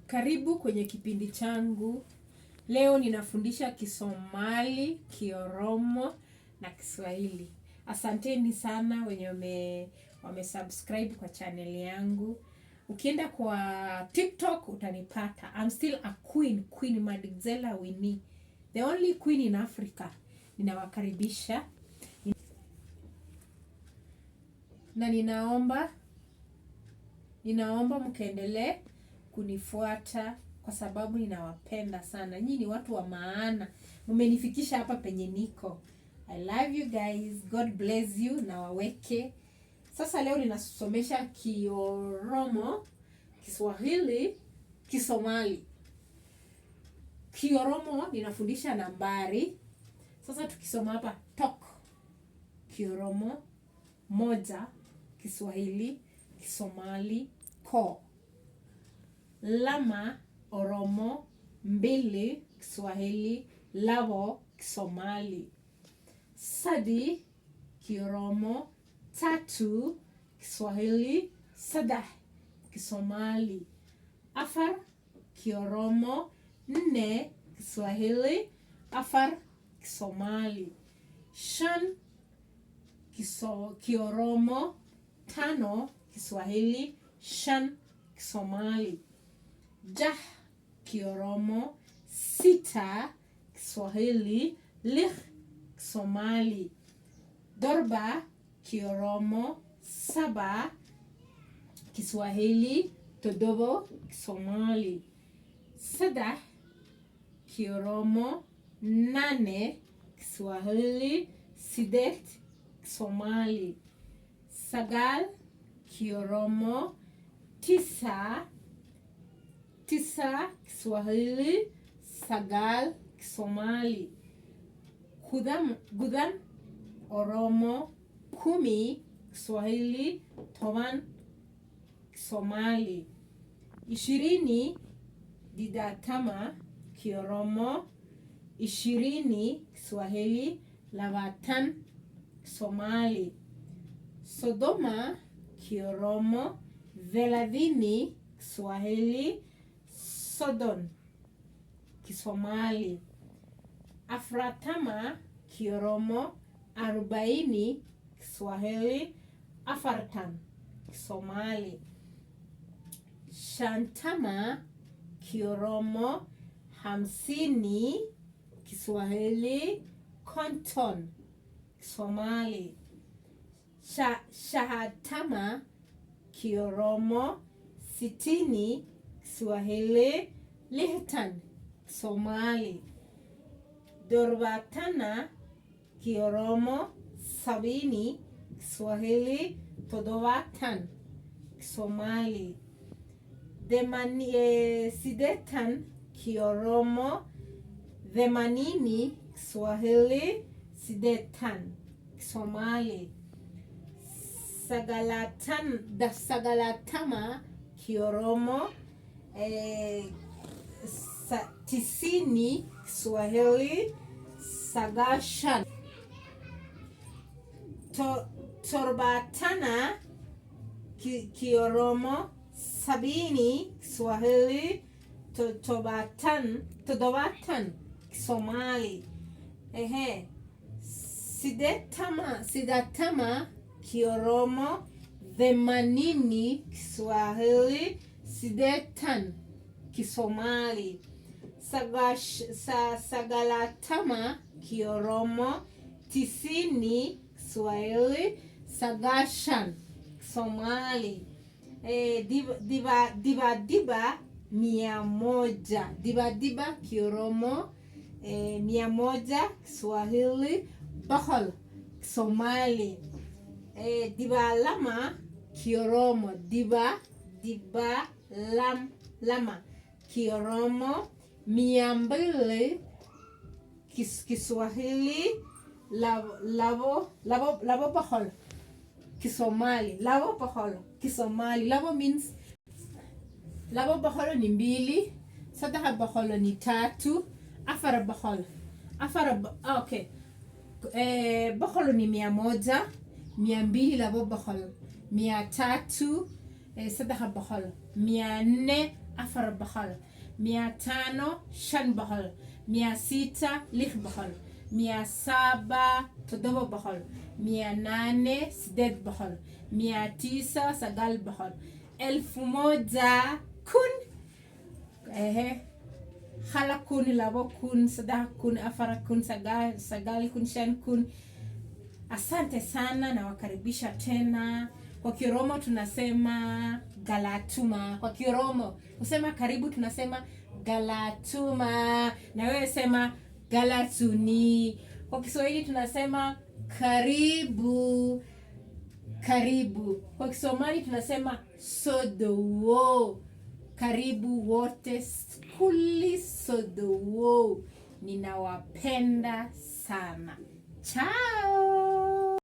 Karibu kwenye kipindi changu. Leo ninafundisha Kisomali, Kioromo na Kiswahili. Asanteni sana wenye wame subscribe kwa channel yangu. Ukienda kwa TikTok utanipata. I'm still a Queen Madixela Winnie. The only queen in Africa. Ninawakaribisha. Na ninaomba mkaendelee kunifuata kwa sababu ninawapenda sana. Nyinyi ni watu wa maana. Mmenifikisha hapa penye niko. I love you guys. God bless you na waweke. Sasa leo ninasomesha Kioromo, Kiswahili, Kisomali. Kioromo ninafundisha nambari. Sasa tukisoma hapa tok. Kioromo, moja, Kiswahili, Kisomali, ko. Lama, Oromo, mbili, Kiswahili, labo, Kisomali. Sadi, Kioromo, tatu, Kiswahili, sadah, Kisomali. Afar, Kioromo, nne, Kiswahili, afar, Kisomali. Shan, Kioromo, tano, Kiswahili, shan, Kisomali. Jah, Kioromo, sita, Kiswahili, lih, Kisomali. Dorba, Kioromo, saba, Kiswahili, todobo, Kisomali. Sadah, Kioromo, nane, Kiswahili, sidet, Kisomali. Sagal, Kioromo, tisa, Kiswahili, sagal, Kisomali. Gudan, Oromo, kumi, Kiswahili, toban, Kisomali. 20, didatama, Kioromo, 20, Kiswahili, labatan, Kisomali. Sodoma, Kioromo, 30, Kiswahili, sodon, Kisomali. Afratama, Kioromo, 40, Kiswahili, afartan, Kisomali. Shantama, Kioromo, 50, Kiswahili, konton, Kisomali. Shahatama, Kioromo, 60, Kiswahili, lihtan, Kisomali. Dorbatana, Kioromo, 70, Kiswahili, todobatan, Kisomali. Sidetan, Kioromo, 80, Kiswahili, sidetan, Kisomali. Sagalatama, Kioromo, 90, Kiswahili, sagashan. Torbatana, Kioromo, 70, Kiswahili, todobatan, Kisomali. Sidatama, Kioromo, 80, Kiswahili, sidetan, Kisomali. Sagalatama, Kioromo, 90, Kiswahili, sagashan, Kisomali. Diba, 100, diba, Kioromo, 100, Kiswahili, bahol, Kisomali. Dibalama, Kioromo, lama, Kioromo, 200, Kiswahili, labo bahol, Kisomali. Labo bahol, Kisomali. Labo means labo bahol ni 2, sadaha bahol ni 3, afara bahol. Okay. Bahol ni 100, 200 labo bahol, 300 sadaha bahol, 400 afar bahal, 500 shan bahal, 600 lix bahal, 700 toddoba bahal, 800 sideed bahal, 900 sagaal bahal, 1000 kun, hala kun, labo kun, saddex kun, afar kun, sagaal kun, shan kun. Asante sana na wakaribisha tena. Kwa Kioromo tunasema GALATUMAA. Kwa Kioromo kusema karibu tunasema GALATUMAA. Na wewe sema GALATUNI. Kwa Kiswahili tunasema karibu. Karibu. Kwa Kisomali tunasema SODOW. Karibu wote skuli SODOW. Ninawapenda sana. Ciao.